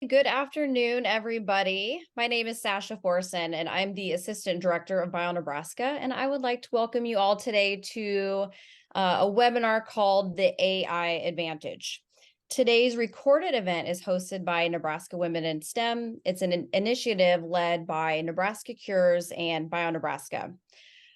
Good afternoon, everybody. My name is Sasha Forson, and I'm the Assistant Director of Nebraska. And I would like to welcome you all today to a webinar called The AI Advantage. Today's recorded event is hosted by Nebraska Women in STEM. It's an initiative led by Nebraska Cures and Nebraska.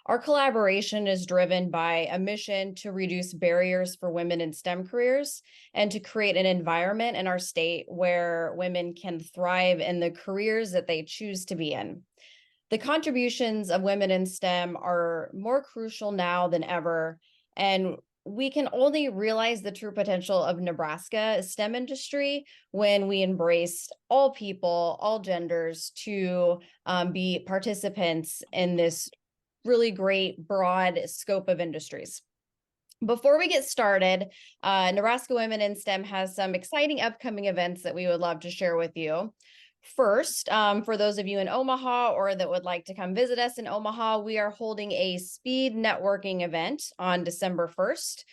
Our collaboration is driven by a mission to reduce barriers for women in STEM careers and to create an environment in our state where women can thrive in the careers that they choose to be in. The contributions of women in STEM are more crucial now than ever, and we can only realize the true potential of Nebraska's STEM industry when we embrace all people, all genders to be participants in this really great broad scope of industries. Before we get started, Nebraska Women in STEM has some exciting upcoming events that we would love to share with you. First, for those of you in Omaha or that would like to come visit us in Omaha, we are holding a speed networking event on December 1st.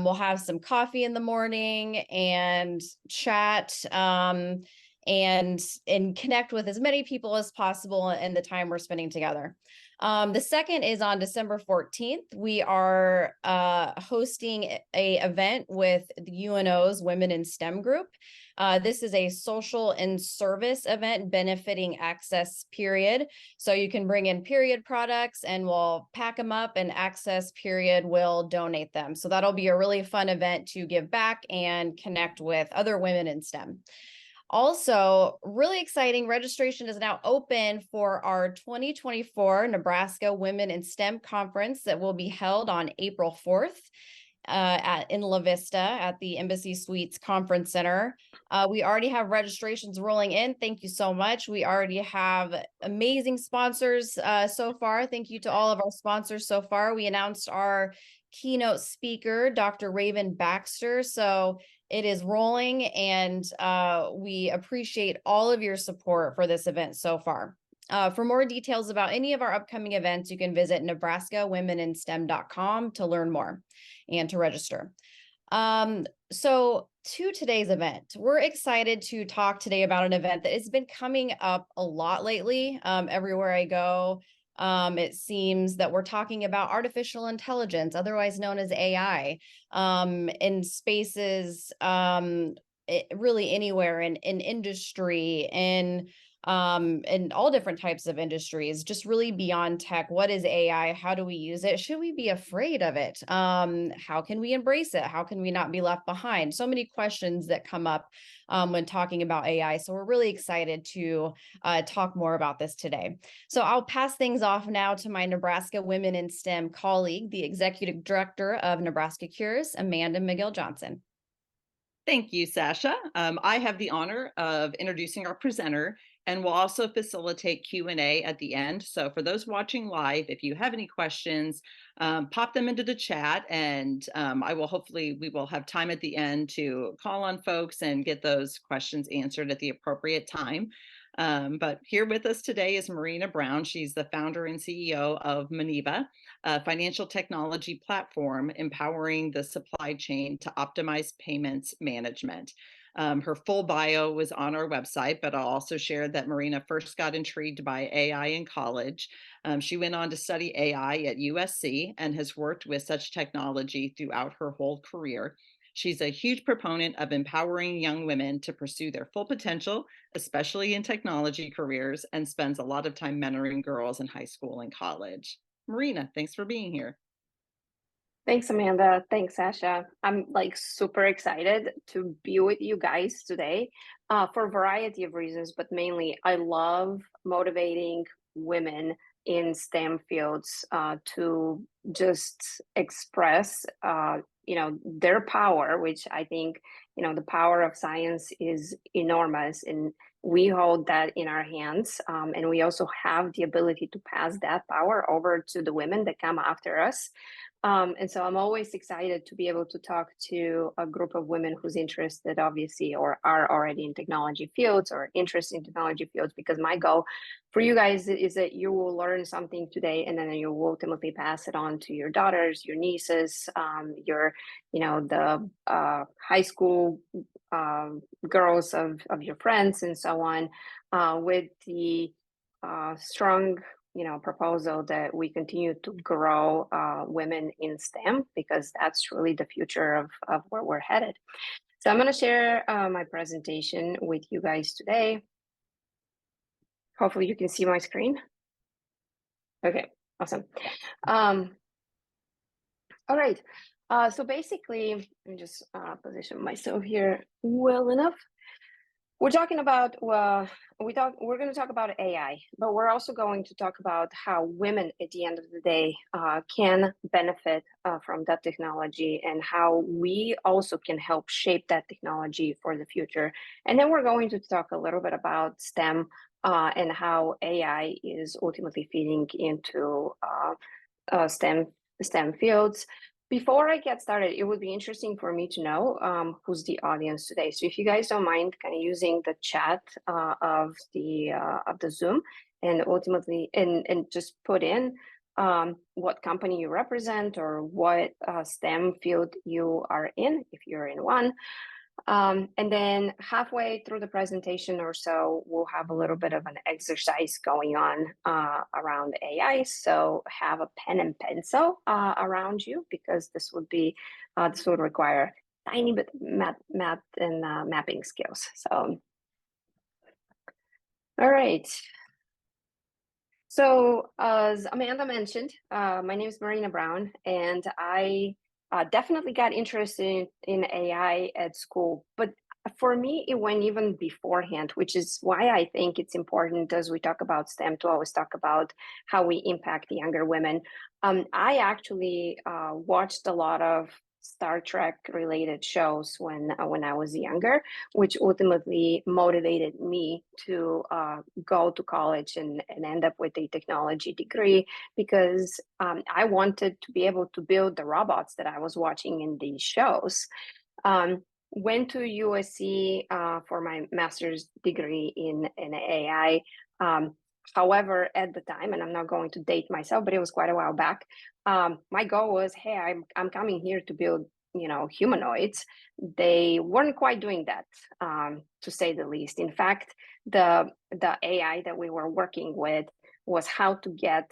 We'll have some coffee in the morning and chat and connect with as many people as possible in the time we're spending together. The second is on December 14th. We are hosting a event with the UNO's Women in STEM group. This is a social and service event benefiting Access Period. So you can bring in period products and we'll pack them up, and Access Period will donate them. So that'll be a really fun event to give back and connect with other women in STEM. Also, really exciting, registration is now open for our 2024 Nebraska Women in STEM Conference that will be held on April 4th in La Vista at the Embassy Suites Conference Center. We already have registrations rolling in. Thank you so much. We already have amazing sponsors so far. Thank you to all of our sponsors so far. We announced our keynote speaker, Dr. Raven Baxter. So it is rolling, and we appreciate all of your support for this event so far. For more details about any of our upcoming events, you can visit nebraskawomenInSTEM.com to learn more and to register. So to today's event, we're excited to talk today about an event that has been coming up a lot lately. Everywhere I go, it seems that we're talking about artificial intelligence, otherwise known as AI, in spaces, really anywhere in industry, in all different types of industries, just really beyond tech. What is AI? How do we use it? Should we be afraid of it? How can we embrace it? How can we not be left behind? So many questions that come up when talking about AI. So we're really excited to talk more about this today. So I'll pass things off now to my Nebraska Women in STEM colleague, the Executive Director of Nebraska Cures, Amanda McGill-Johnson. Thank you, Sasha. I have the honor of introducing our presenter, and we'll also facilitate Q&A at the end. So for those watching live, if you have any questions, pop them into the chat, and we will have time at the end to call on folks and get those questions answered at the appropriate time. But here with us today is Marina Brown. She's the founder and CEO of Moneiva, a financial technology platform empowering the supply chain to optimize payments management. Her full bio was on our website, but I'll also share that Marina first got intrigued by AI in college. She went on to study AI at USC and has worked with such technology throughout her whole career. She's a huge proponent of empowering young women to pursue their full potential, especially in technology careers, and spends a lot of time mentoring girls in high school and college. Marina, thanks for being here. Thanks, Amanda. Thanks, Sasha. I'm super excited to be with you guys today for a variety of reasons, but mainly I love motivating women in STEM fields to just express their power, which I think the power of science is enormous, and we hold that in our hands, and we also have the ability to pass that power over to the women that come after us. And so I'm always excited to be able to talk to a group of women who's interested, obviously, or are already in technology fields or interested in technology fields, because my goal for you guys is that you will learn something today, and then you will ultimately pass it on to your daughters, your nieces, the high school girls of your friends and so on, with the strong proposal that we continue to grow women in STEM, because that's really the future of where we're headed. So I'm going to share my presentation with you guys today. Hopefully you can see my screen. Okay, awesome. All right. So basically, let me just position myself here well enough. We're talking about, we're going to talk about AI, but we're also going to talk about how women at the end of the day can benefit from that technology, and how we also can help shape that technology for the future. And then we're going to talk a little bit about STEM and how AI is ultimately feeding into STEM fields. Before I get started, it would be interesting for me to know who's the audience today. So if you guys don't mind kind of using the chat of the Zoom, and ultimately and just put in what company you represent, or what STEM field you are in, if you're in one. And then halfway through the presentation or so, we'll have a little bit of an exercise going on around AI. So have a pen and pencil around you, because this would require tiny bit math and mapping skills. So, all right. So as Amanda mentioned, my name is Marina Brown, and I definitely got interested in AI at school. But for me, it went even beforehand, which is why I think it's important, as we talk about STEM, to always talk about how we impact the younger women. I actually watched a lot of Star Trek related shows when I was younger, which ultimately motivated me to go to college and end up with a technology degree, because I wanted to be able to build the robots that I was watching in these shows. Went to USC for my master's degree in AI. However, at the time, and I'm not going to date myself, but it was quite a while back, my goal was, hey, I'm coming here to build, humanoids. They weren't quite doing that, to say the least. In fact, the AI that we were working with was how to get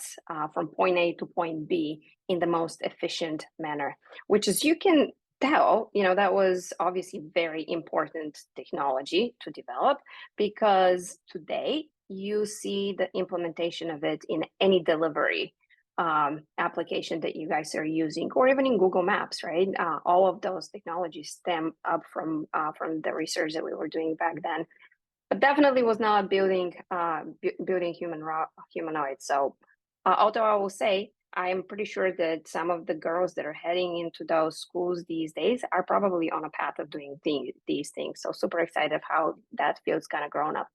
from point A to point B in the most efficient manner, which, as you can tell, that was obviously very important technology to develop, because today you see the implementation of it in any delivery application that you guys are using, or even in Google Maps, right? All of those technologies stem up from the research that we were doing back then, but definitely was not building humanoids. So although I will say, I am pretty sure that some of the girls that are heading into those schools these days are probably on a path of doing these things. So super excited of how that field's kind of grown up.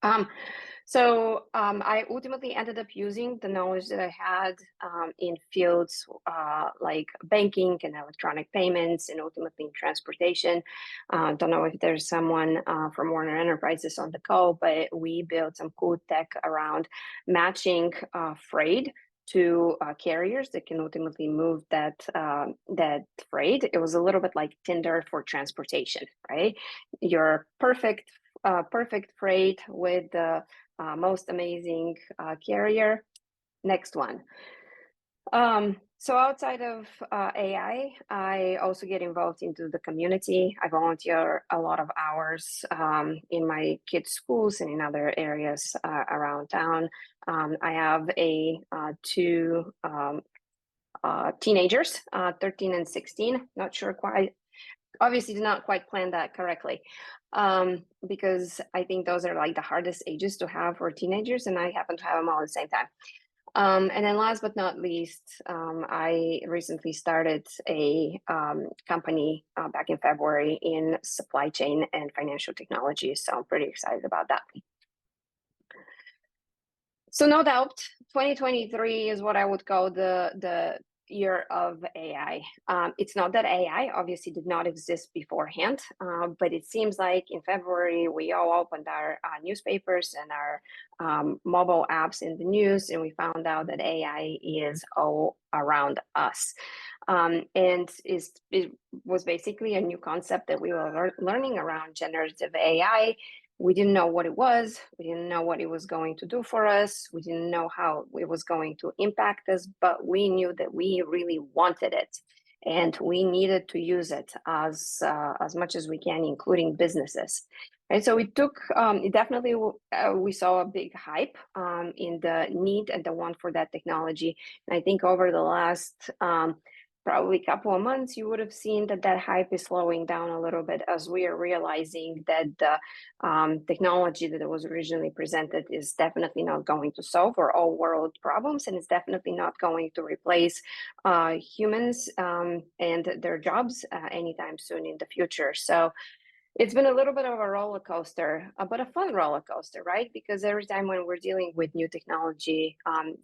I ultimately ended up using the knowledge that I had in fields like banking and electronic payments, and ultimately in transportation. Don't know if there's someone from Warner Enterprises on the call, but we built some cool tech around matching freight to carriers that can ultimately move that freight. It was a little bit like Tinder for transportation, right? Your perfect freight with the most amazing carrier. Next one. So outside of AI, I also get involved into the community. I volunteer a lot of hours in my kids' schools and in other areas around town. I have two teenagers, 13 and 16. Not sure quite. Obviously did not quite plan that correctly, because I think those are like the hardest ages to have for teenagers, and I happen to have them all at the same time. And then last but not least, I recently started a company back in February in supply chain and financial technology, so I'm pretty excited about that. So no doubt, 2023 is what I would call the year of AI. It's not that AI obviously did not exist beforehand, but it seems like in February, we all opened our newspapers and our mobile apps in the news, and we found out that AI is all around us. And it was basically a new concept that we were learning around generative AI. We didn't know what it was. We didn't know what it was going to do for us. We didn't know how it was going to impact us, but we knew that we really wanted it, and we needed to use it as much as we can, including businesses. And so it took, it definitely, we saw a big hype in the need and the want for that technology. And I think over the last probably couple of months, you would have seen that that hype is slowing down a little bit as we are realizing that the technology that was originally presented is definitely not going to solve our all world problems, and it's definitely not going to replace humans and their jobs anytime soon in the future. So it's been a little bit of a roller coaster, but a fun roller coaster, right? Because every time when we're dealing with new technology,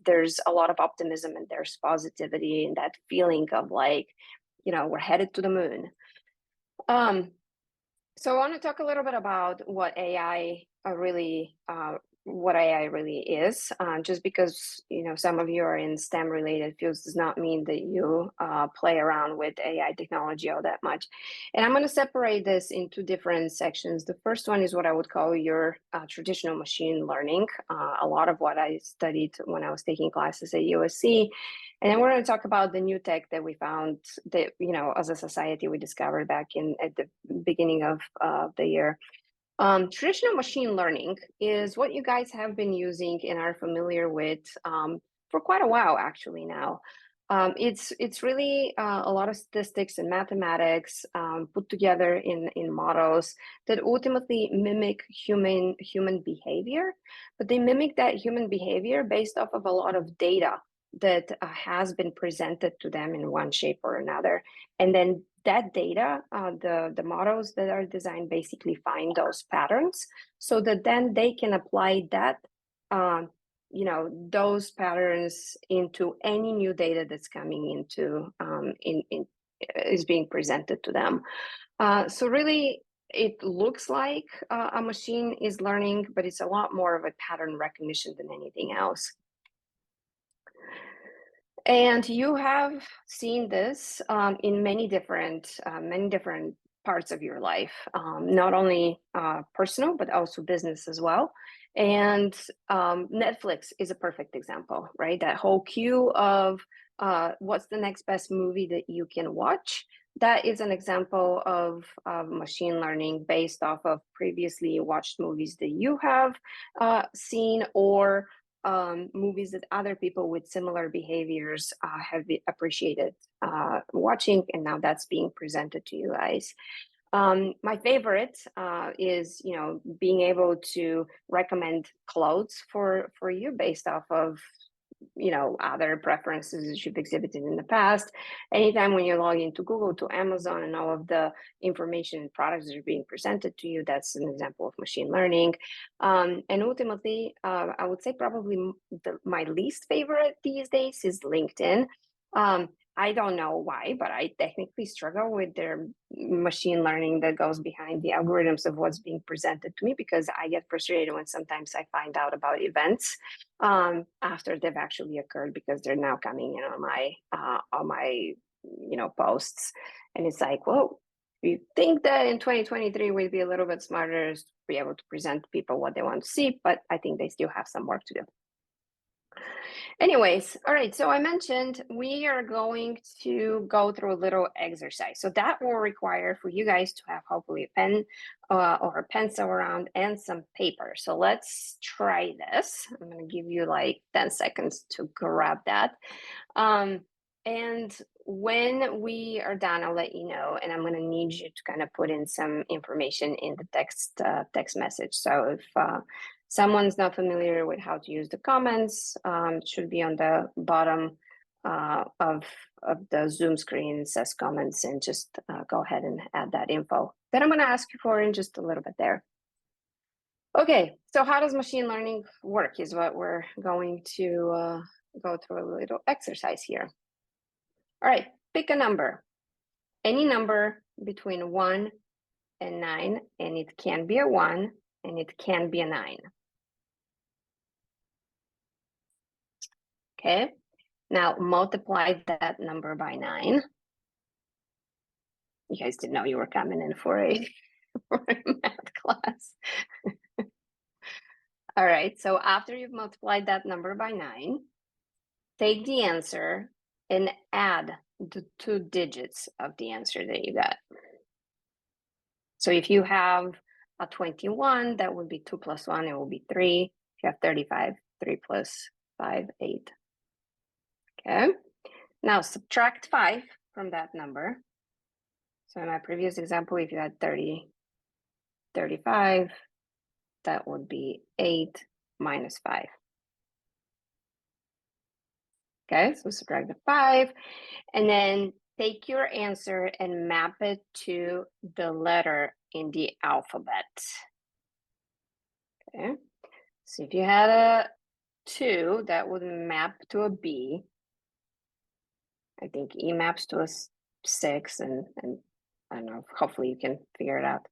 there's a lot of optimism and there's positivity and that feeling of like, you know, we're headed to the moon. So I want to talk a little bit about what AI really is. Just because, you know, some of you are in STEM related fields does not mean that you play around with AI technology all that much. And I'm going to separate this into different sections. The first one is what I would call your traditional machine learning, a lot of what I studied when I was taking classes at USC. And then we're going to talk about the new tech that we found that, you know, as a society we discovered back at the beginning of the year. Traditional machine learning is what you guys have been using and are familiar with for quite a while, actually. Now, it's really a lot of statistics and mathematics put together in models that ultimately mimic human behavior, but they mimic that human behavior based off of a lot of data that has been presented to them in one shape or another, and then that data, the models that are designed basically find those patterns so that then they can apply that, you know, those patterns into any new data that's coming into, is being presented to them. So really, it looks like a machine is learning, but it's a lot more of a pattern recognition than anything else. And you have seen this in many different parts of your life, not only personal, but also business as well. And Netflix is a perfect example, right? That whole queue of what's the next best movie that you can watch. That is an example of machine learning based off of previously watched movies that you have seen, or movies that other people with similar behaviors have appreciated watching, and now that's being presented to you guys. My favorite is, you know, being able to recommend clothes for you based off of, you know, other preferences that you've exhibited in the past. Anytime when you log into Google, to Amazon, and all of the information and products that are being presented to you, that's an example of machine learning. And ultimately, I would say probably my least favorite these days is LinkedIn. I don't know why, but I technically struggle with their machine learning that goes behind the algorithms of what's being presented to me, because I get frustrated when sometimes I find out about events after they've actually occurred, because they're now coming in on my you know, posts, and it's like, well, you think that in 2023 we'd be a little bit smarter to be able to present to people what they want to see, but I think they still have some work to do. Anyways, all right, so I mentioned we are going to go through a little exercise. So that will require for you guys to have hopefully a pen or a pencil around and some paper. So let's try this. I'm going to give you like 10 seconds to grab that. And when we are done, I'll let you know, and I'm going to need you to kind of put in some information in the text message. So if someone's not familiar with how to use the comments, it should be on the bottom of the Zoom screen. It says comments, and just go ahead and add that info that I'm going to ask you for in just a little bit there. Okay, so how does machine learning work is what we're going to go through a little exercise here. All right, pick a number, any number between 1 and 9, and it can be a 1 and it can be a 9. Okay, Now multiply that number by 9. You guys didn't know you were coming in for a, for a math class. All right, so after you've multiplied that number by 9, take the answer and add the 2 digits of the answer that you got. So if you have a 21, that would be 2 plus 1, it will be 3. If you have 35, 3 plus 5, 8. Okay, now subtract 5 from that number. So in my previous example, if you had 30, 35, that would be 8 minus 5. Okay, so subtract the 5, and then take your answer and map it to the letter in the alphabet. Okay, so if you had a 2, that would map to a B. I think E maps to a 6, and I don't know, hopefully you can figure it out.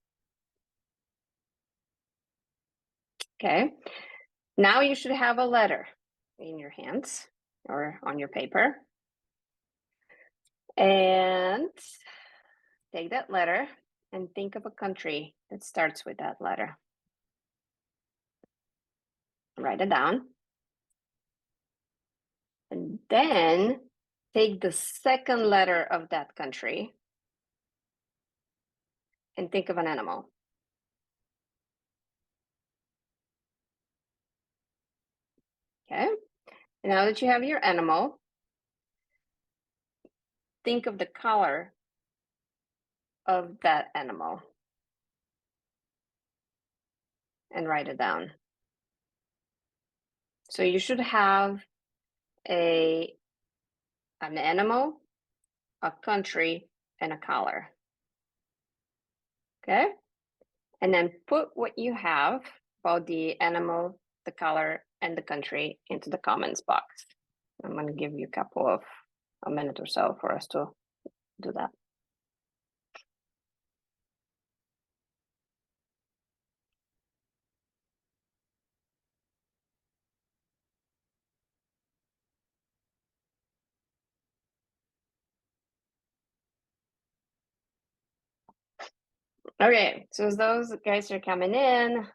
Okay, now you should have a letter in your hands or on your paper. And take that letter and think of a country that starts with that letter. Write it down. And then take the second letter of that country and think of an animal. Okay, and now that you have your animal, think of the color of that animal and write it down. So you should have an animal, a country, and a color. Okay, and then put what you have about the animal, the color, and the country into the comments box. I'm going to give you a minute or so for us to do that. Okay, so as those guys are coming in,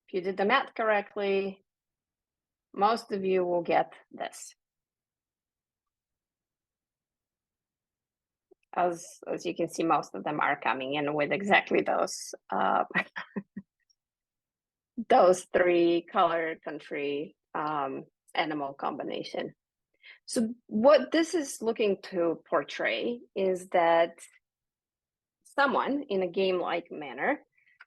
if you did the math correctly, most of you will get this. As you can see, most of them are coming in with exactly those those 3 color, country, animal combination. So what this is looking to portray is that someone in a game-like manner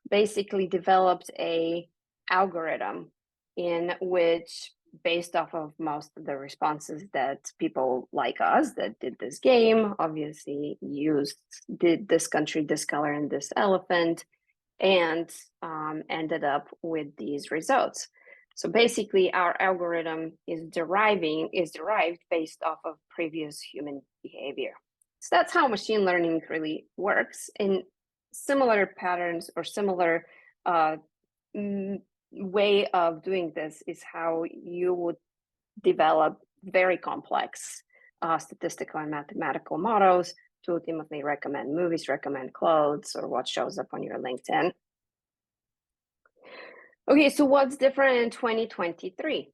basically developed a algorithm in which, based off of most of the responses that people like us that did this game, obviously did this country, this color, and this elephant, and ended up with these results. So basically, our algorithm is derived based off of previous human behavior. So that's how machine learning really works. In similar patterns or similar way of doing this is how you would develop very complex statistical and mathematical models to ultimately recommend movies, recommend clothes, or what shows up on your LinkedIn. Okay, so what's different in 2023?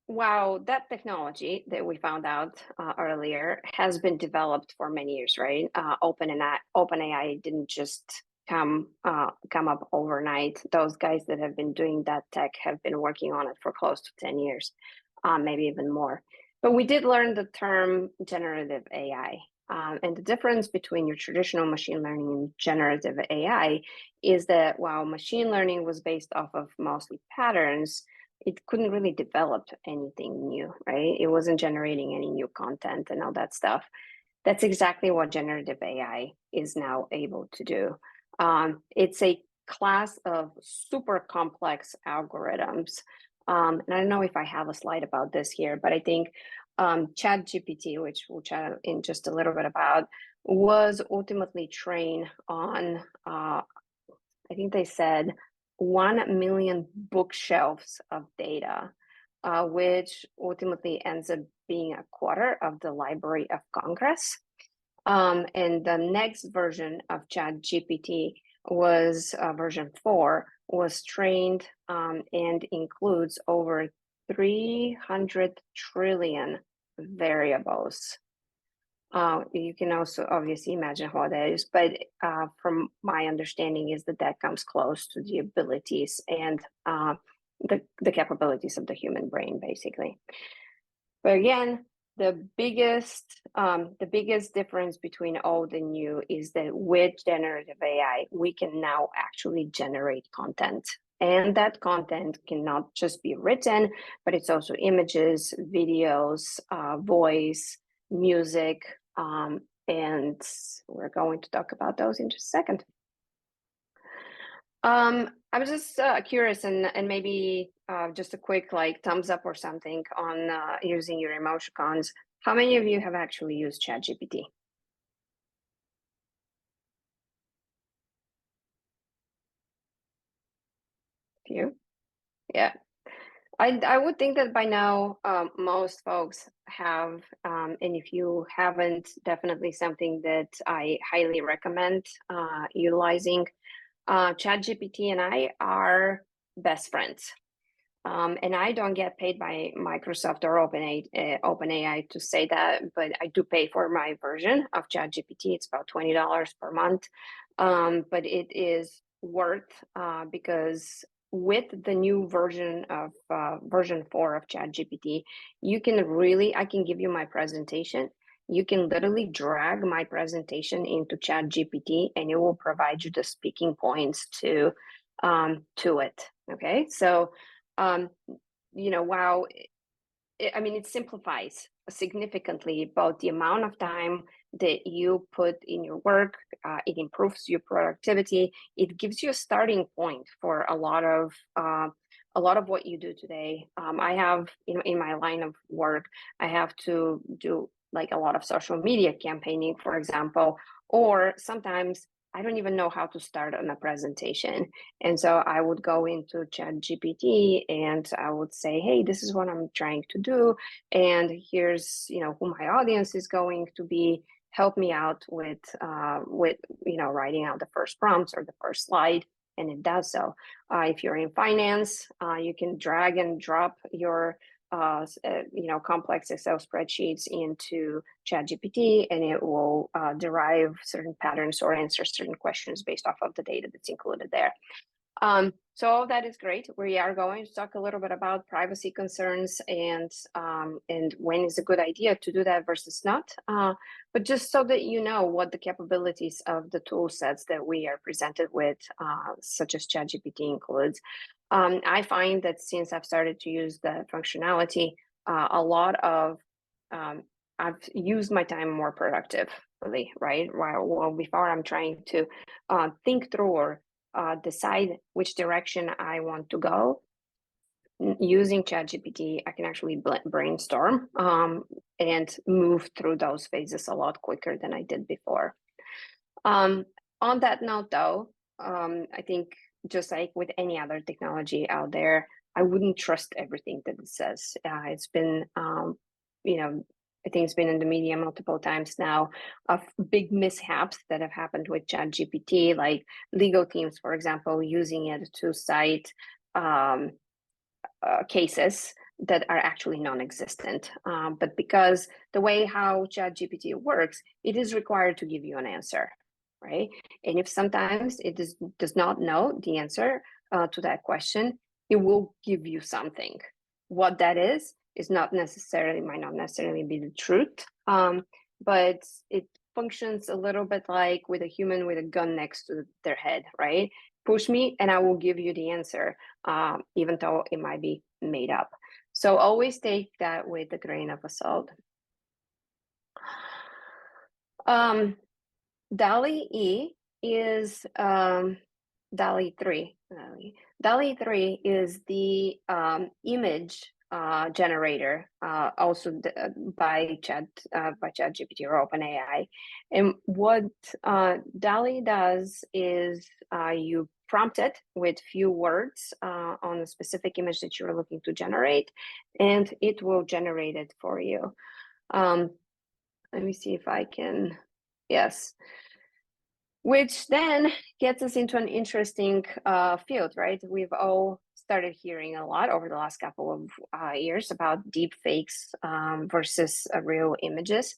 Wow, that technology that we found out earlier has been developed for many years, right? OpenAI didn't just come up overnight. Those guys that have been doing that tech have been working on it for close to 10 years, maybe even more. But we did learn the term generative AI. And the difference between your traditional machine learning and generative AI is that while machine learning was based off of mostly patterns, it couldn't really develop anything new, right? It wasn't generating any new content and all that stuff. That's exactly what generative AI is now able to do. It's a class of super complex algorithms. And I don't know if I have a slide about this here, but I think ChatGPT, which we'll chat in just a little bit about, was ultimately trained on, I think they said 1 million bookshelves of data, which ultimately ends up being a quarter of the Library of Congress. And the next version of ChatGPT was version 4, was trained and includes over 300 trillion variables. You can also obviously imagine what that is, but from my understanding is that comes close to the abilities and the capabilities of the human brain, basically. But again, the biggest difference between old and new is that with generative AI, we can now actually generate content. And that content cannot just be written, but it's also images, videos, voice, music, and we're going to talk about those in just a second. I was just curious, and maybe just a quick thumbs up or something on using your emoticons. How many of you have actually used ChatGPT? Few? Yeah. I would think that by now most folks have, and if you haven't, definitely something that I highly recommend utilizing. ChatGPT and I are best friends. And I don't get paid by Microsoft or OpenAI to say that, but I do pay for my version of ChatGPT. It's about $20 per month, but it is worth because with the new version of version 4 of ChatGPT, I can give you my presentation. You can literally drag my presentation into ChatGPT, and it will provide you the speaking points to it. Okay, so wow, it simplifies significantly both the amount of time that you put in your work. It improves your productivity. It gives you a starting point for a lot of what you do today. I have, in my line of work, I have to do a lot of social media campaigning, for example, or sometimes I don't even know how to start on a presentation. And so I would go into ChatGPT and I would say, hey, this is what I'm trying to do. And here's, who my audience is going to be. Help me out with writing out the first prompts or the first slide. And it does so. If you're in finance, you can drag and drop your complex Excel spreadsheets into ChatGPT, and it will derive certain patterns or answer certain questions based off of the data that's included there. So all that is great. We are going to talk a little bit about privacy concerns and when is a good idea to do that versus not. But just so that you know what the capabilities of the tool sets that we are presented with, such as ChatGPT, includes. I find that since I've started to use the functionality, I've used my time more productively, right? Well, before I'm trying to think through or decide which direction I want to go, using ChatGPT, I can actually brainstorm and move through those phases a lot quicker than I did before. On that note, though, I think just like with any other technology out there, I wouldn't trust everything that it says. It's been, I think it's been in the media multiple times now of big mishaps that have happened with ChatGPT, like legal teams, for example, using it to cite cases that are actually non-existent. But because the way how ChatGPT works, it is required to give you an answer, right? And if sometimes it does not know the answer to that question, it will give you something. What that is might not necessarily be the truth, but it functions a little bit like with a human with a gun next to their head, right? Push me and I will give you the answer, even though it might be made up. So always take that with a grain of salt. DALL-E is DALL-E 3. DALL-E 3 is the image generator, also by ChatGPT or OpenAI. And what DALL-E does is you prompt it with few words on a specific image that you're looking to generate, and it will generate it for you. Let me see if I can, yes. Which then gets us into an interesting field, right? We've all started hearing a lot over the last couple of years about deep fakes versus real images.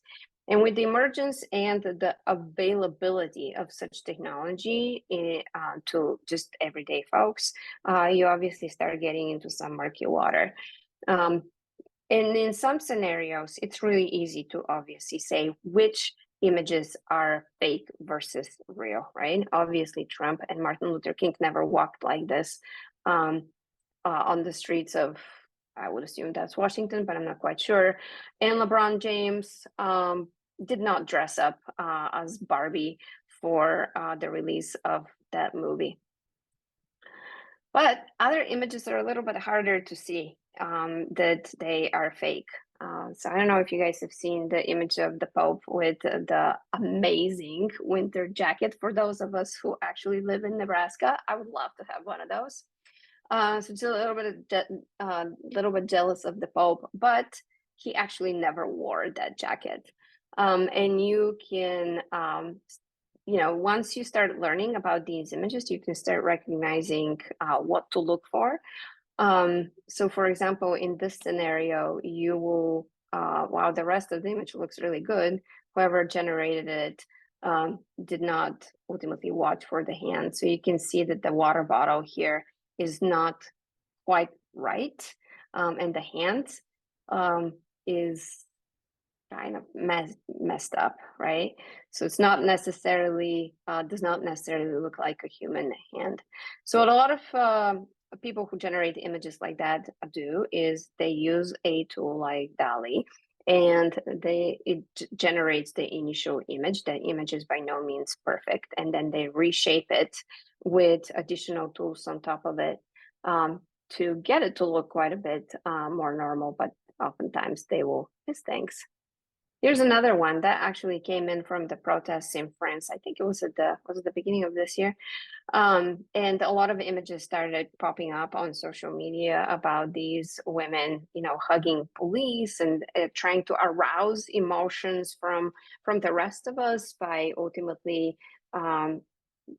And with the emergence and the availability of such technology to just everyday folks, you obviously start getting into some murky water. And in some scenarios, it's really easy to obviously say which images are fake versus real, right? Obviously, Trump and Martin Luther King never walked like this on the streets of, I would assume that's Washington, but I'm not quite sure. And LeBron James did not dress up as Barbie for the release of that movie. But other images are a little bit harder to see that they are fake. So I don't know if you guys have seen the image of the Pope with the amazing winter jacket. For those of us who actually live in Nebraska, I would love to have one of those. So just a little bit jealous of the Pope, but he actually never wore that jacket. And you can, once you start learning about these images, you can start recognizing what to look for. So for example, in this scenario, you will, while the rest of the image looks really good, whoever generated it did not ultimately watch for the hand. So you can see that the water bottle here is not quite right. And the hand is kind of messed up, right? So it's not necessarily, does not necessarily look like a human hand. So what a lot of people who generate images like that do is they use a tool like DALL-E, and it generates the initial image. The image is by no means perfect, and then they reshape it with additional tools on top of it to get it to look quite a bit more normal, but oftentimes they will miss things. Here's another one that actually came in from the protests in France. I think it was at the beginning of this year. And a lot of images started popping up on social media about these women, hugging police and trying to arouse emotions from the rest of us by ultimately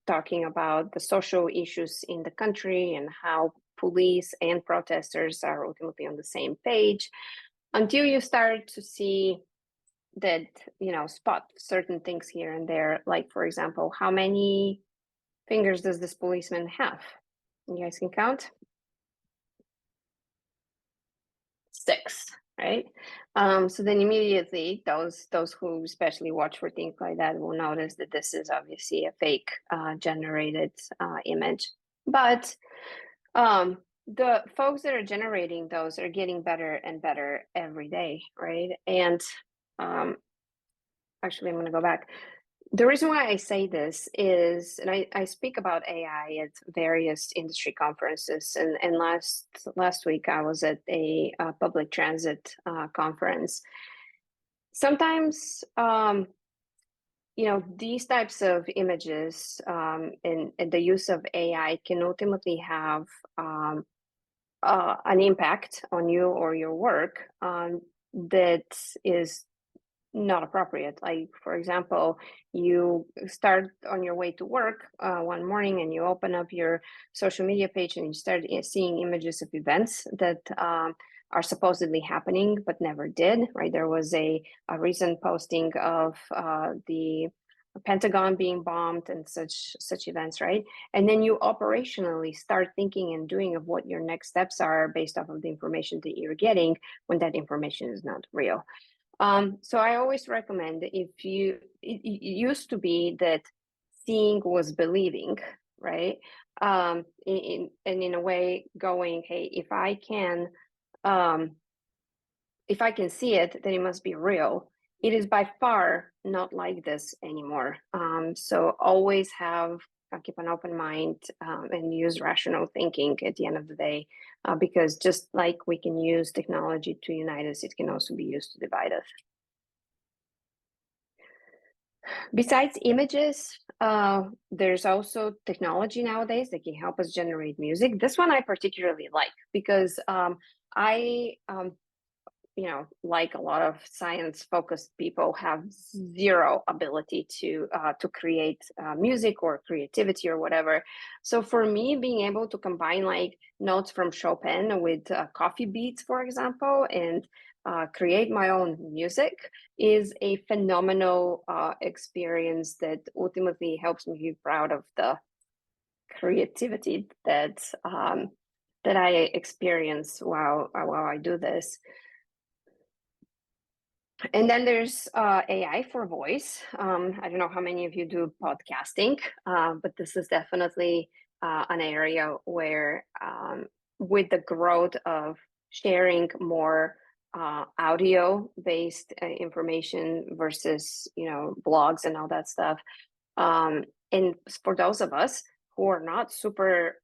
talking about the social issues in the country and how police and protesters are ultimately on the same page, until you start to see that, spot certain things here and there. Like, for example, how many fingers does this policeman have? You guys can count? 6, right? So then immediately those who especially watch for things like that will notice that this is obviously a fake generated image. But the folks that are generating those are getting better and better every day, right? And actually, I'm going to go back. The reason why I say this is, and I speak about AI at various industry conferences, and last week I was at a public transit conference. Sometimes, these types of images and the use of AI can ultimately have an impact on you or your work that is not appropriate. Like, for example, you start on your way to work one morning and you open up your social media page and you start seeing images of events that are supposedly happening but never did, right? There was a recent posting of the Pentagon being bombed and such events, right? And then you operationally start thinking and doing of what your next steps are based off of the information that you're getting when that information is not real. So I always recommend, it used to be that seeing was believing, right? In a way going, hey, if I can see it, then it must be real. It is by far not like this anymore. So always keep an open mind and use rational thinking at the end of the day, because just like we can use technology to unite us, it can also be used to divide us. Besides images, There's also technology nowadays that can help us generate music. This one I particularly like because I like a lot of science-focused people, have zero ability to create music or creativity or whatever. So for me, being able to combine like notes from Chopin with coffee beats, for example, and create my own music is a phenomenal experience that ultimately helps me be proud of the creativity that I experience while I do this. And then there's AI for voice. I don't know how many of you do podcasting, but this is definitely an area where, with the growth of sharing more audio-based information versus, blogs and all that stuff, and for those of us who are not super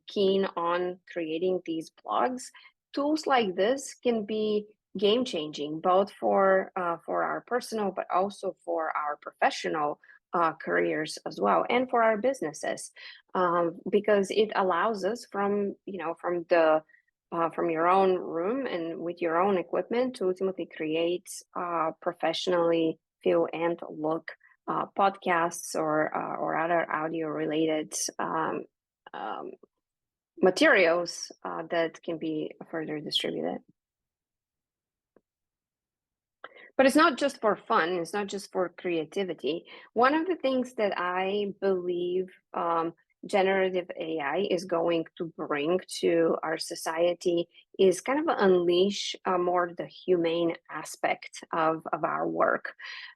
keen on creating these blogs, tools like this can be game changing, both for our personal, but also for our professional careers as well, and for our businesses, because it allows us from from your own room and with your own equipment to ultimately create professionally feel and look podcasts or other audio related materials that can be further distributed. But it's not just for fun, it's not just for creativity. One of the things that I believe generative AI is going to bring to our society is kind of unleash more the humane aspect of our work.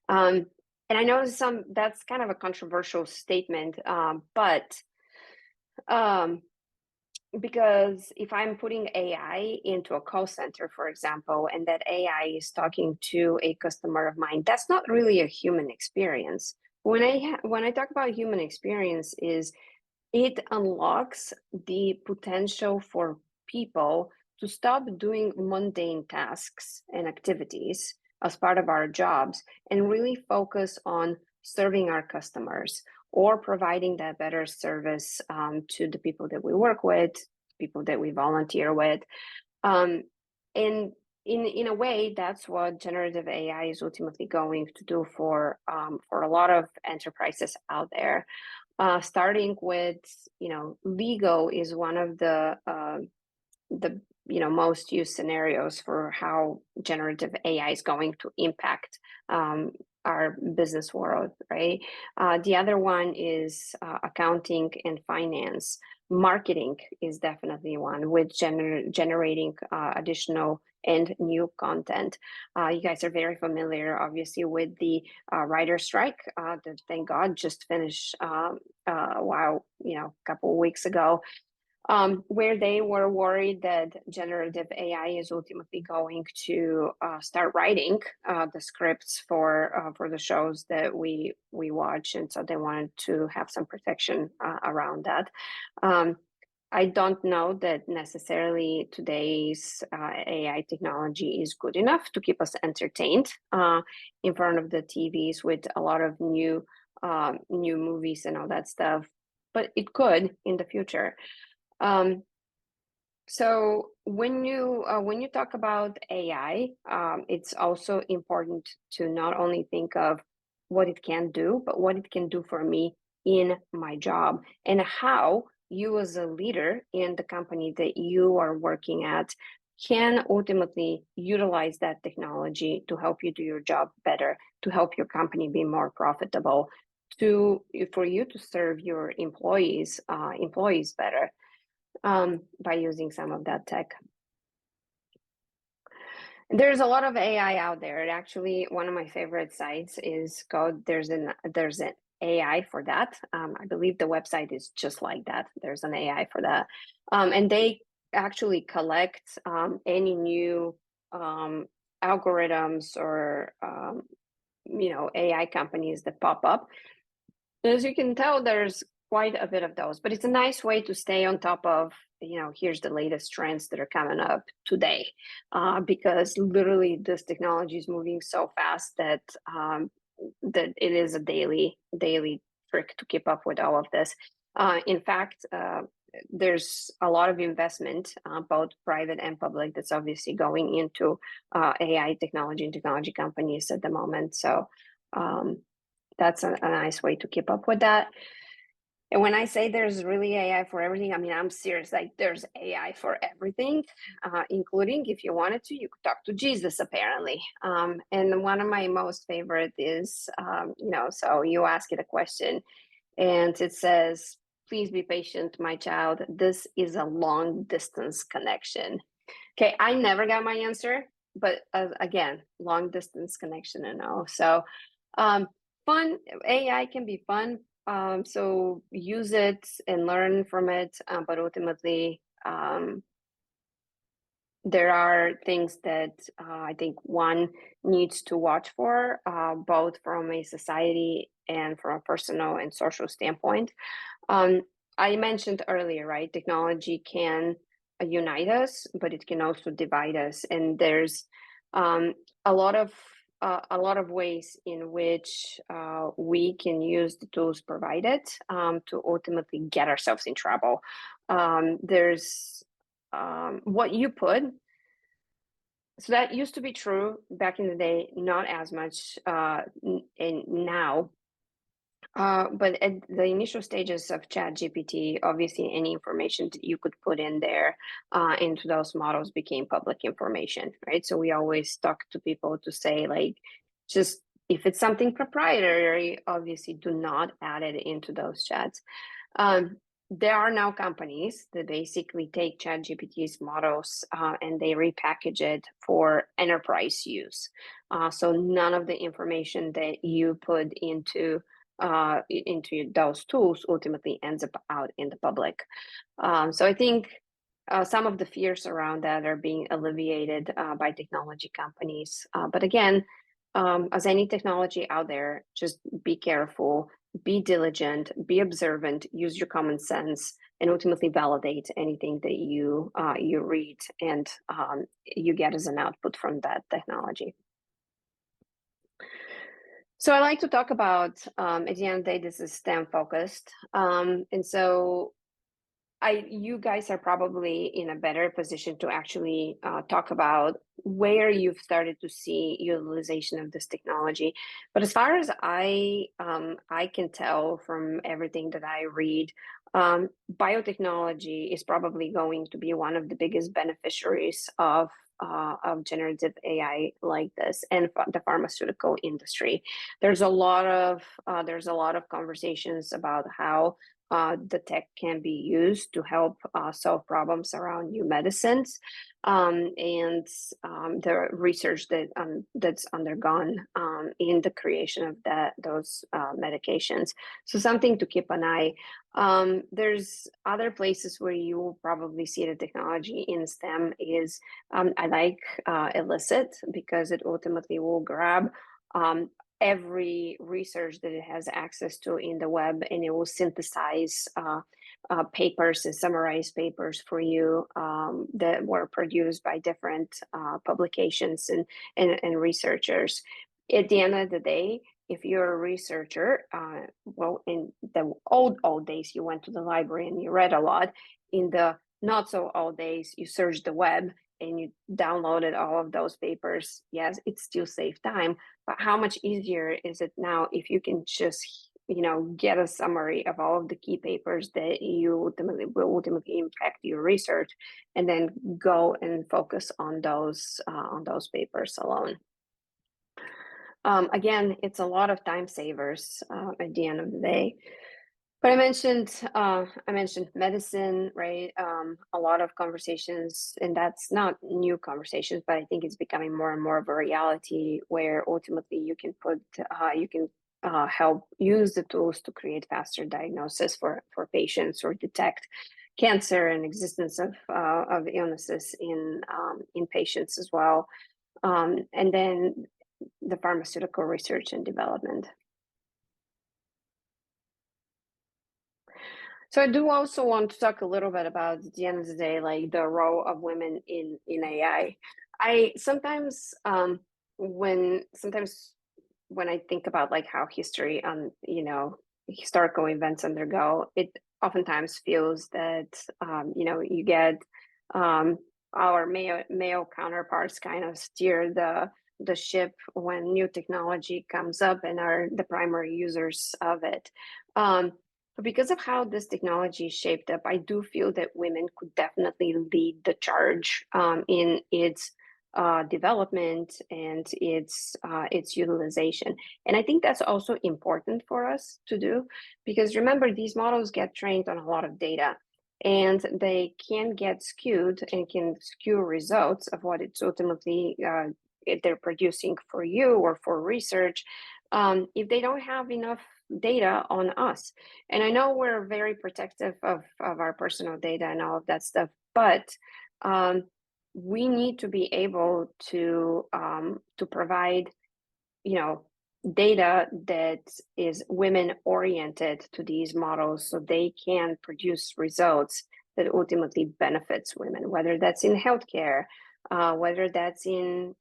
And I know that's kind of a controversial statement, but because if I'm putting AI into a call center, for example, and that AI is talking to a customer of mine, that's not really a human experience. When I talk about human experience, is it unlocks the potential for people to stop doing mundane tasks and activities as part of our jobs and really focus on serving our customers or providing that better service to the people that we work with, people that we volunteer with. And in a way, that's what generative AI is ultimately going to do for a lot of enterprises out there. Starting with, legal is one of the most used scenarios for how generative AI is going to impact our business world, right? The other one is accounting and finance. Marketing is definitely one, with generating additional and new content. You guys are very familiar, obviously, with the writer strike that, thank God, just finished a couple of weeks ago. Where they were worried that generative AI is ultimately going to start writing the scripts for the shows that we watch, and so they wanted to have some protection around that. I don't know that necessarily today's AI technology is good enough to keep us entertained in front of the TVs with a lot of new movies and all that stuff, but it could in the future. So when you talk about AI, it's also important to not only think of what it can do, but what it can do for me in my job, and how you as a leader in the company that you are working at can ultimately utilize that technology to help you do your job better, to help your company be more profitable, for you to serve your employees better. By using some of that tech. There's a lot of AI out there. And actually, one of my favorite sites is called, there's an AI for that. I believe the website is just like that. There's an AI for that. And they actually collect any new algorithms or AI companies that pop up. As you can tell, there's quite a bit of those, but it's a nice way to stay on top of, here's the latest trends that are coming up today, because literally this technology is moving so fast that it is a daily trick to keep up with all of this. In fact, there's a lot of investment, both private and public, that's obviously going into AI technology and technology companies at the moment. So that's a nice way to keep up with that. And when I say there's really AI for everything, I mean, I'm serious. Like, there's AI for everything, including, if you wanted to, you could talk to Jesus, apparently. And one of my most favorite is, so you ask it a question and it says, please be patient, my child. This is a long distance connection. Okay, I never got my answer, but again, long distance connection and all. So fun, AI can be fun. So use it and learn from it, but ultimately, there are things that I think one needs to watch for, both from a society and from a personal and social standpoint. I mentioned earlier, right? Technology can unite us, but it can also divide us. And there's a lot of ways in which we can use the tools provided to ultimately get ourselves in trouble. There's what you put. So that used to be true back in the day, not as much in now. But at the initial stages of ChatGPT, obviously any information that you could put in there into those models became public information, right? So we always talk to people to say, like, just if it's something proprietary, obviously do not add it into those chats. There are now companies that basically take ChatGPT's models and they repackage it for enterprise use. So none of the information that you put into those tools ultimately ends up out in the public. So I think some of the fears around that are being alleviated by technology companies. But again, as any technology out there, just be careful, be diligent, be observant, use your common sense, and ultimately validate anything that you read and you get as an output from that technology. So I like to talk about, at the end of the day, this is STEM focused. And so you guys are probably in a better position to actually talk about where you've started to see utilization of this technology. But as far as I can tell from everything that I read, biotechnology is probably going to be one of the biggest beneficiaries of generative AI like this, and the pharmaceutical industry. There's a lot of conversations about how the tech can be used to help solve problems around new medicines, and the research that's undergone in the creation of those medications. So something to keep an eye. There's other places where you will probably see the technology in STEM is I like Elicit, because it ultimately will grab every research that it has access to in the web, and it will synthesize papers and summarize papers for you that were produced by different publications and researchers. At the end of the day, if you're a researcher, well, in the old days, you went to the library and you read a lot. In the not so old days, you searched the web and you downloaded all of those papers. Yes, it still saved time, but how much easier is it now if you can just, get a summary of all of the key papers that you will ultimately impact your research, and then go and focus on those papers alone. Again, it's a lot of time savers at the end of the day. But I mentioned medicine, right? A lot of conversations, and that's not new conversations, but I think it's becoming more and more of a reality where ultimately you can help use the tools to create faster diagnosis for patients, or detect cancer and existence of illnesses in patients as well, and then the pharmaceutical research and development. So I do also want to talk a little bit about, at the end of the day, like the role of women in AI. I sometimes when I think about like how history historical events undergo, it oftentimes feels that you get our male counterparts kind of steer the ship when new technology comes up and are the primary users of it. But because of how this technology is shaped up, I do feel that women could definitely lead the charge in its development and its utilization. And I think that's also important for us to do, because remember, these models get trained on a lot of data, and they can get skewed and can skew results of what it's ultimately they're producing for you or for research if they don't have enough data on us. And I know we're very protective of our personal data and all of that stuff, but we need to be able to provide, data that is women oriented to these models, so they can produce results that ultimately benefits women, whether that's in healthcare, whether that's in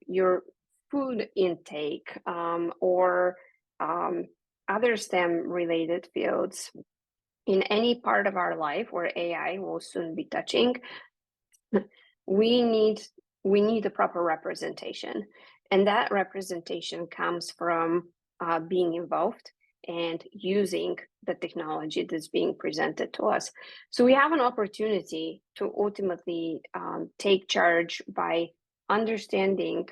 your food intake, or other STEM related fields. In any part of our life where AI will soon be touching, we need a proper representation, and that representation comes from being involved and using the technology that's being presented to us. So we have an opportunity to ultimately take charge by understanding,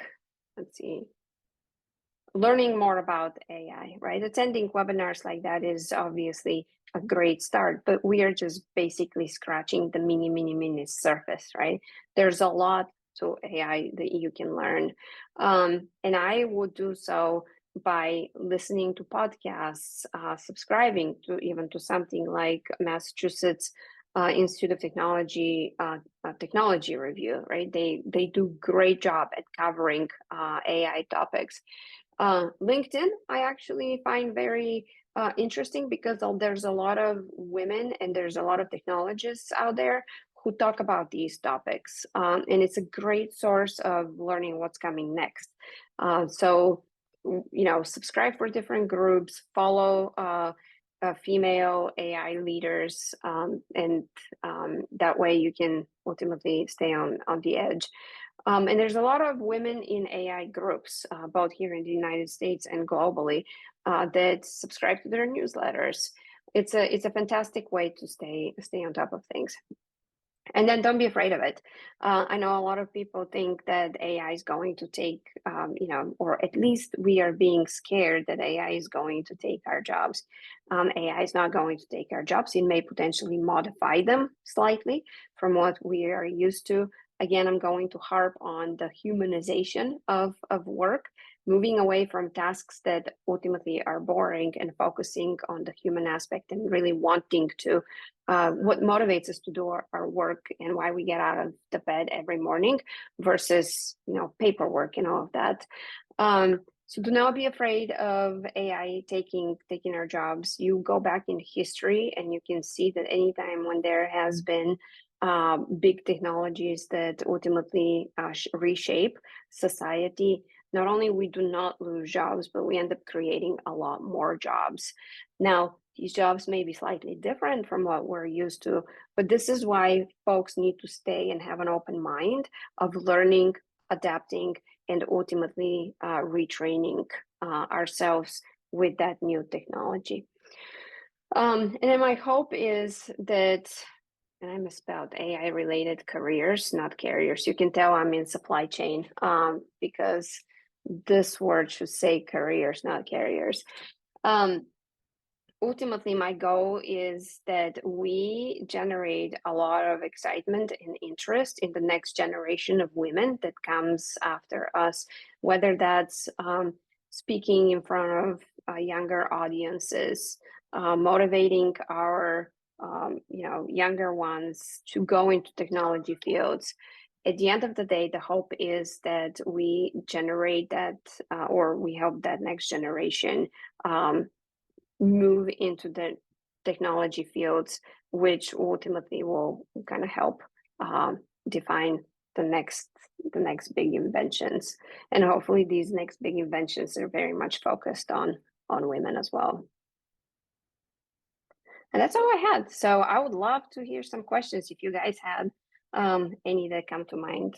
learning more about AI, right? Attending webinars like that is obviously a great start, but we are just basically scratching the mini surface, right? There's a lot to AI that you can learn. And I would do so by listening to podcasts, subscribing to something like Massachusetts Institute of Technology Technology Review, right? They do great job at covering AI topics. LinkedIn, I actually find very interesting, because there's a lot of women and there's a lot of technologists out there who talk about these topics. And it's a great source of learning what's coming next. So, subscribe for different groups, follow female AI leaders, and that way you can ultimately stay on the edge. And there's a lot of women in AI groups, both here in the United States and globally, that subscribe to their newsletters. It's a fantastic way to stay on top of things. And then don't be afraid of it. I know a lot of people think that AI is going to take, or at least we are being scared that AI is going to take our jobs. AI is not going to take our jobs. It may potentially modify them slightly from what we are used to. Again, I'm going to harp on the humanization of work, moving away from tasks that ultimately are boring and focusing on the human aspect and really wanting to, what motivates us to do our work and why we get out of the bed every morning versus, paperwork and all of that. So do not be afraid of AI taking our jobs. You go back in history and you can see that anytime when there has been big technologies that ultimately reshape society, not only we do not lose jobs, but we end up creating a lot more jobs. Now, these jobs may be slightly different from what we're used to, but this is why folks need to stay and have an open mind of learning, adapting, and ultimately retraining ourselves with that new technology. And then my hope is that, and I misspelled AI-related careers, not carriers. You can tell I'm in supply chain because this word should say careers, not carriers. Ultimately, my goal is that we generate a lot of excitement and interest in the next generation of women that comes after us, whether that's speaking in front of younger audiences, motivating our younger ones to go into technology fields. At the end of the day, the hope is that we generate that, or we help that next generation move into the technology fields, which ultimately will kind of help define the next big inventions. And hopefully these next big inventions are very much focused on women as well. And that's all I had. So I would love to hear some questions if you guys had any that come to mind.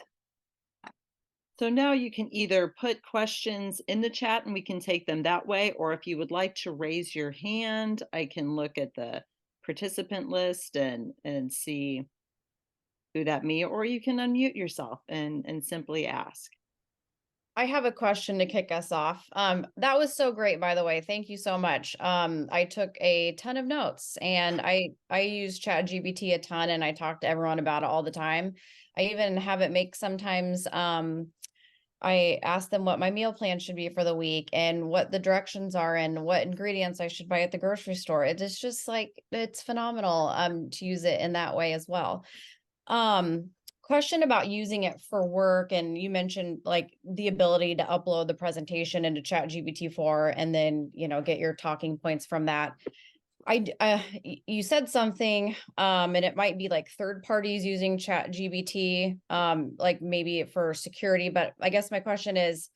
So now you can either put questions in the chat and we can take them that way, or if you would like to raise your hand, I can look at the participant list and see who that me, or you can unmute yourself and simply ask. I have a question to kick us off. That was so great, by the way. Thank you so much. I took a ton of notes, and I use ChatGPT a ton, and I talk to everyone about it all the time. I even have it make sometimes. I ask them what my meal plan should be for the week and what the directions are and what ingredients I should buy at the grocery store. It is just like, it's phenomenal to use it in that way as well. Question about using it for work, and you mentioned like the ability to upload the presentation into ChatGPT 4 and then, you know, get your talking points from that. You said something, and it might be like third parties using ChatGPT, like maybe for security, but I guess my question is,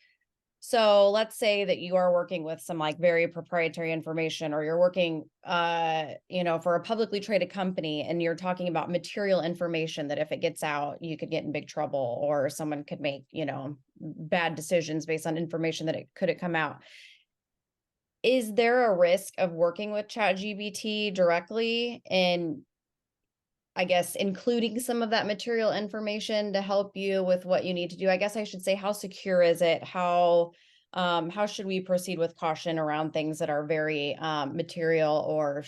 so let's say that you are working with some like very proprietary information, or you're working, you know, for a publicly traded company, and you're talking about material information that if it gets out, you could get in big trouble, or someone could make, you know, bad decisions based on information that it could come out. Is there a risk of working with ChatGPT directly and, I guess, including some of that material information to help you with what you need to do? I guess I should say, how secure is it? How should we proceed with caution around things that are very material, or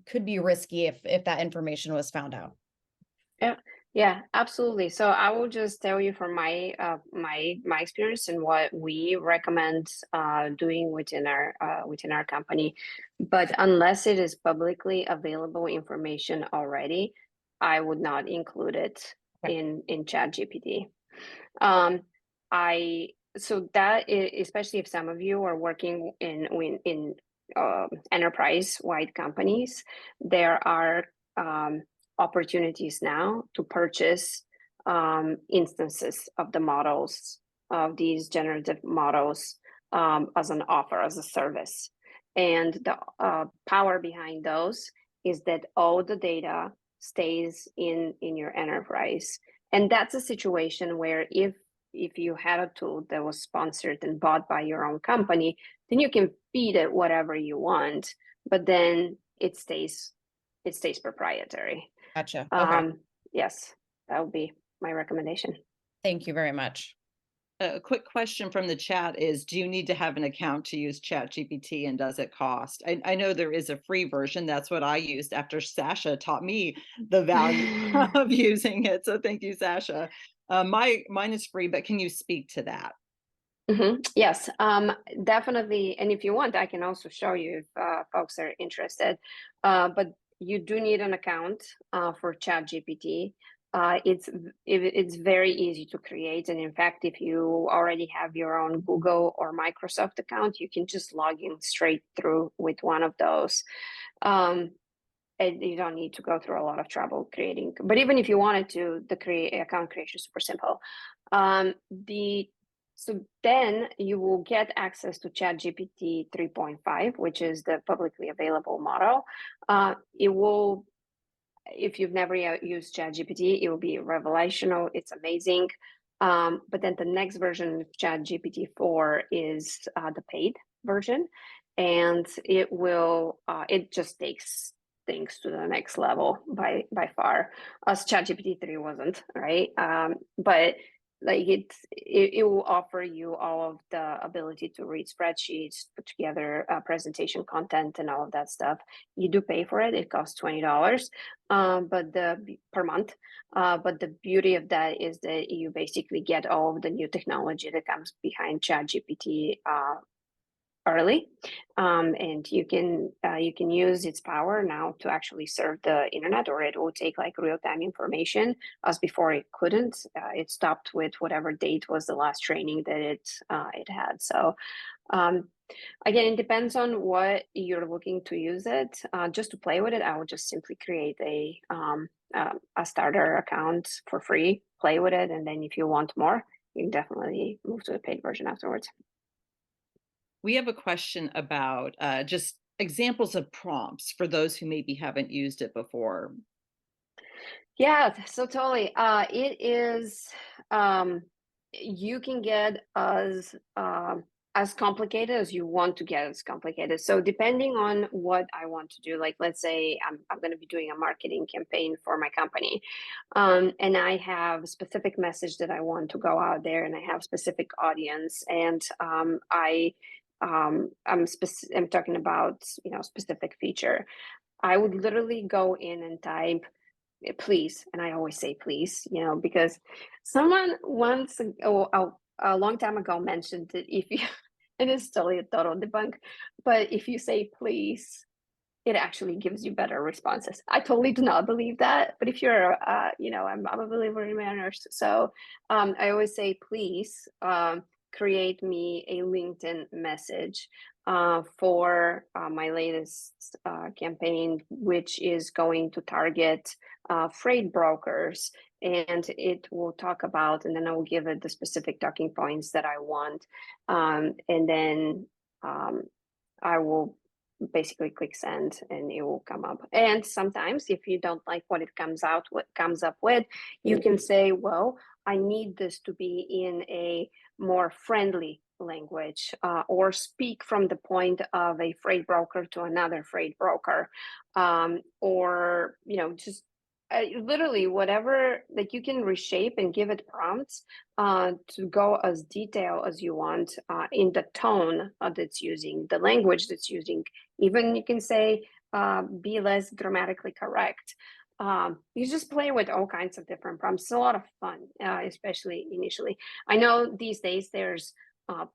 could be risky if that information was found out? Yeah, absolutely. So I will just tell you from my my experience and what we recommend doing within our company. But unless it is publicly available information already, I would not include it in ChatGPT. I so that especially if some of you are working in enterprise-wide companies, there are opportunities now to purchase instances of the models, of these generative models, as an offer, as a service. And the power behind those is that all the data stays in your enterprise. And that's a situation where if you had a tool that was sponsored and bought by your own company, then you can feed it whatever you want, but then it stays proprietary. Gotcha. Okay. Yes, that would be my recommendation. Thank you very much. A quick question from the chat is, do you need to have an account to use ChatGPT, and does it cost? I know there is a free version. That's what I used after Sasha taught me the value of using it. So thank you, Sasha. Mine is free, but can you speak to that? Yes, definitely. And if you want, I can also show you if folks are interested. But you do need an account for ChatGPT. It's very easy to create, and in fact, if you already have your own Google or Microsoft account, you can just log in straight through with one of those. And you don't need to go through a lot of trouble creating. But even if you wanted to, the account creation is super simple. So then you will get access to ChatGPT 3.5, which is the publicly available model. It will, if you've never used ChatGPT, it will be revelational. It's amazing. But then the next version of ChatGPT 4 is the paid version, and it will it just takes things to the next level by far, as ChatGPT 3 wasn't, right? But like it will offer you all of the ability to read spreadsheets, put together presentation content, and all of that stuff. You do pay for it. It costs $20, but per month. But the beauty of that is that you basically get all of the new technology that comes behind ChatGPT early, and you can use its power now to actually serve the internet, or it will take like real-time information, as before it couldn't. It stopped with whatever date was the last training that it had. So again, it depends on what you're looking to use it. Just to play with it, I would just simply create a starter account for free, play with it, and then if you want more, you can definitely move to the paid version afterwards. We have a question about just examples of prompts for those who maybe haven't used it before. Yeah, so totally. It is you can get as complicated as you want to get as complicated. So depending on what I want to do, like let's say I'm going to be doing a marketing campaign for my company, and I have a specific message that I want to go out there, and I have specific audience, and I'm talking about specific feature. I would literally go in and type please, and I always say please, because someone once a long time ago mentioned that if you it is totally a total debunk, but if you say please, it actually gives you better responses. I totally do not believe that, but if you're I'm a believer in manners, so I always say please, create me a LinkedIn message for my latest campaign, which is going to target freight brokers. And it will talk about, and then I will give it the specific talking points that I want. And then I will basically click send and it will come up. And sometimes if you don't like what it comes up with, you can say, well, I need this to be in a more friendly language, or speak from the point of a freight broker to another freight broker, or just literally whatever, like you can reshape and give it prompts to go as detailed as you want, in the tone that's using, the language that's using. Even you can say be less grammatically correct. You just play with all kinds of different prompts. It's a lot of fun, especially initially. I know these days there's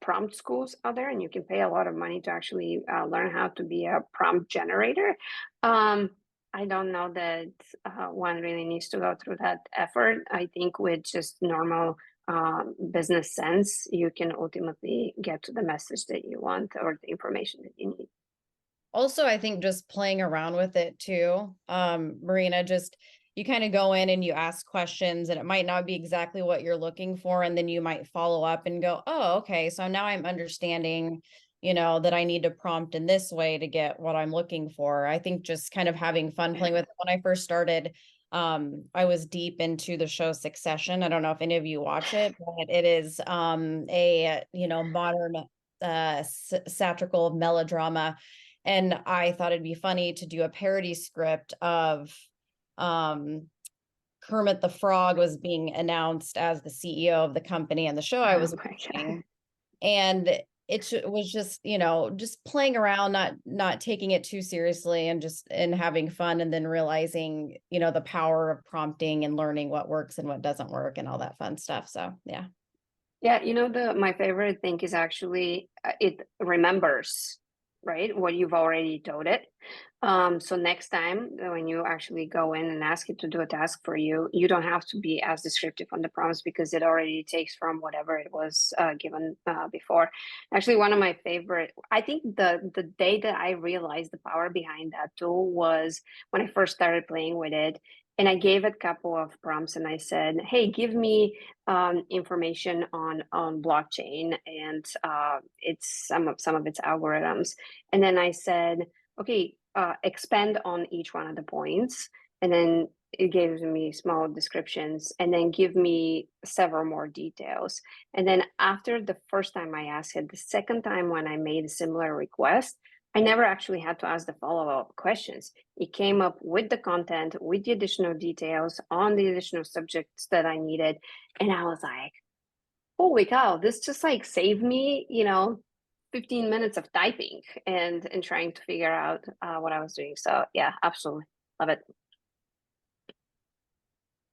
prompt schools out there, and you can pay a lot of money to actually learn how to be a prompt generator. I don't know that one really needs to go through that effort. I think with just normal business sense, you can ultimately get to the message that you want or the information that you need. Also, I think just playing around with it too, Marina, just you kind of go in and you ask questions and it might not be exactly what you're looking for. And then you might follow up and go, oh, okay, so now I'm understanding, that I need to prompt in this way to get what I'm looking for. I think just kind of having fun playing with it. When I first started, I was deep into the show Succession. I don't know if any of you watch it, but it is a, modern satirical melodrama. And I thought it'd be funny to do a parody script of Kermit the Frog was being announced as the CEO of the company and the show I Oh was my God. watching. And it was just, just playing around, not taking it too seriously and having fun, and then realizing, the power of prompting and learning what works and what doesn't work and all that fun stuff. So yeah. Yeah, my favorite thing is actually it remembers, right, what you've already told it. So next time when you actually go in and ask it to do a task for you, you don't have to be as descriptive on the prompts because it already takes from whatever it was given before. Actually, one of my favorite, I think the day that I realized the power behind that tool was when I first started playing with it. And I gave it a couple of prompts and I said, hey, give me information on blockchain and it's some of its algorithms. And then I said, okay, expand on each one of the points. And then it gives me small descriptions and then give me several more details. And then after the first time I asked it, the second time when I made a similar request, I never actually had to ask the follow-up questions. It came up with the content, with the additional details on the additional subjects that I needed. And I was like, holy cow, this just like saved me, 15 minutes of typing and trying to figure out what I was doing. So yeah, absolutely. Love it.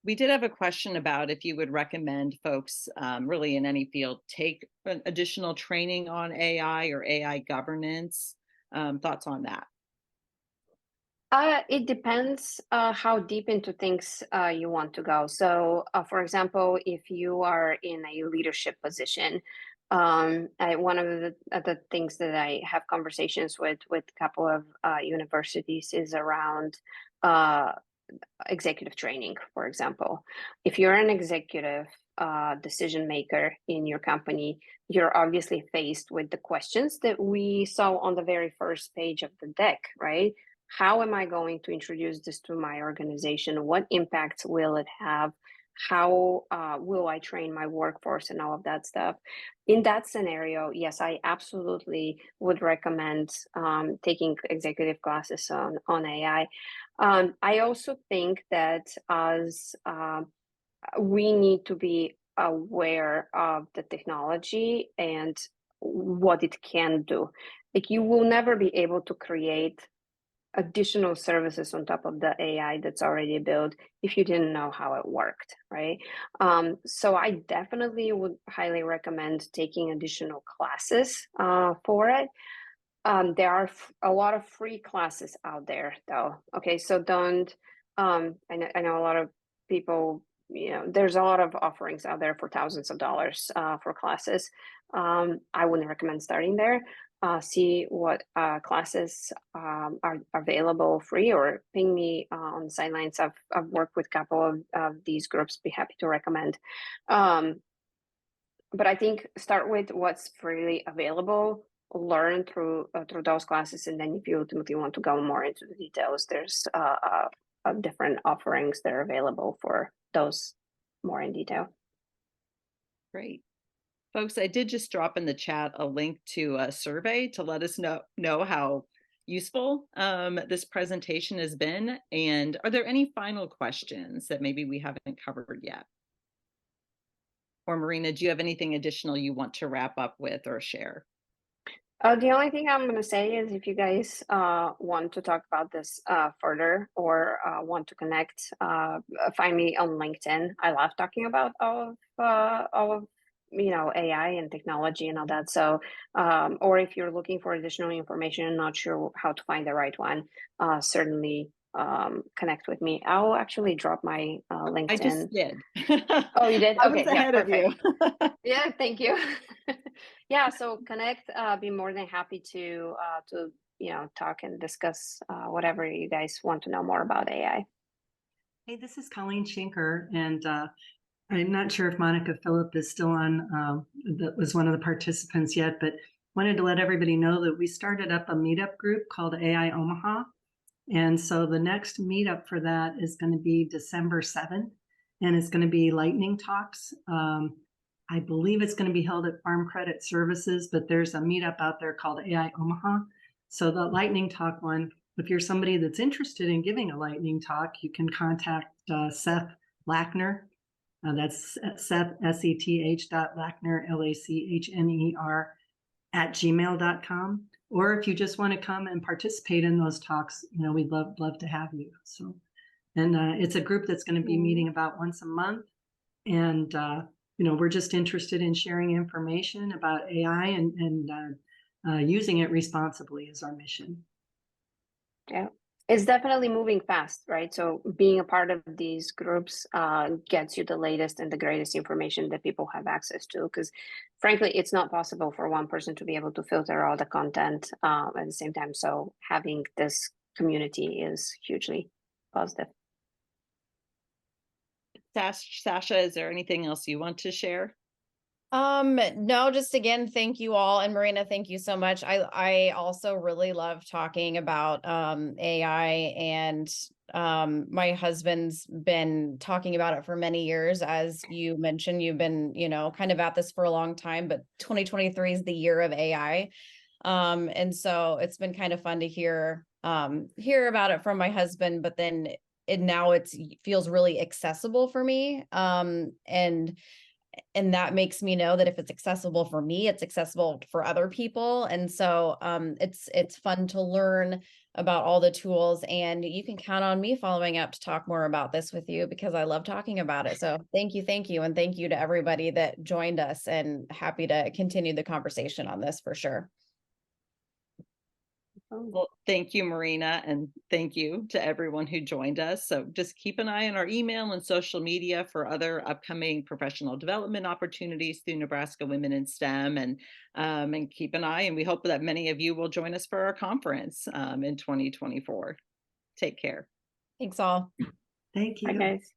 We did have a question about if you would recommend folks really in any field take additional training on AI or AI governance. Thoughts on that? It depends how deep into things you want to go. So, for example, if you are in a leadership position, one of the things that I have conversations with a couple of universities is around executive training, for example. If you're an executive, decision maker in your company, you're obviously faced with the questions that we saw on the very first page of the deck, right? How am I going to introduce this to my organization? What impact will it have? How will I train my workforce and all of that stuff? In that scenario, yes, I absolutely would recommend taking executive classes on AI. I also think that as we need to be aware of the technology and what it can do. Like, you will never be able to create additional services on top of the AI that's already built if you didn't know how it worked, right? So I definitely would highly recommend taking additional classes for it. There are a lot of free classes out there, though. Okay, so don't. I know a lot of people. There's a lot of offerings out there for thousands of dollars for classes. I wouldn't recommend starting there. See what classes are available free, or ping me on the sidelines. I've worked with a couple of these groups. Be happy to recommend. But I think start with what's freely available, learn through those classes, and then if you ultimately want to go more into the details, there's different offerings that are available for those more in detail. Great. Folks, I did just drop in the chat a link to a survey to let us know how useful this presentation has been. And are there any final questions that maybe we haven't covered yet? Or Marina, do you have anything additional you want to wrap up with or share? The only thing I'm going to say is, if you guys want to talk about this further, or want to connect, find me on LinkedIn. I love talking about all of AI and technology and all that. So, or if you're looking for additional information and not sure how to find the right one, certainly connect with me. I'll actually drop my LinkedIn. I just did. Oh, you did? I Okay, was ahead of you. Yeah, thank you. Yeah, so connect. Be more than happy to talk and discuss whatever you guys want to know more about AI. Hey, this is Colleen Schinker, and I'm not sure if Monica Phillip is still on, that was one of the participants yet, but wanted to let everybody know that we started up a meetup group called AI Omaha. And so the next meetup for that is going to be December 7th, and it's going to be lightning talks. I believe it's going to be held at Farm Credit Services, but there's a meetup out there called AI Omaha. So the lightning talk one, if you're somebody that's interested in giving a lightning talk, you can contact Seth Lackner. That's Seth, Seth.Lackner, Lachner, @gmail.com. Or if you just want to come and participate in those talks, we'd love to have you. So, and it's a group that's going to be meeting about once a month. And, we're just interested in sharing information about AI and using it responsibly is our mission. Yeah, it's definitely moving fast, right? So being a part of these groups gets you the latest and the greatest information that people have access to, because frankly, it's not possible for one person to be able to filter all the content at the same time. So having this community is hugely positive. Sasha, is there anything else you want to share? No, just again, thank you all. And Marina, thank you so much. I also really love talking about AI, and my husband's been talking about it for many years. As you mentioned, you've been, kind of at this for a long time, but 2023 is the year of AI. And so it's been kind of fun to hear about it from my husband, but then now it feels really accessible for me. And that makes me know that if it's accessible for me, it's accessible for other people. And so it's fun to learn about all the tools, and you can count on me following up to talk more about this with you, because I love talking about it. So thank you. And thank you to everybody that joined us, and happy to continue the conversation on this for sure. Well, thank you, Marina, and thank you to everyone who joined us. So just keep an eye on our email and social media for other upcoming professional development opportunities through Nebraska Women in STEM, and keep an eye. And we hope that many of you will join us for our conference in 2024. Take care. Thanks all. Thank you. Bye, guys.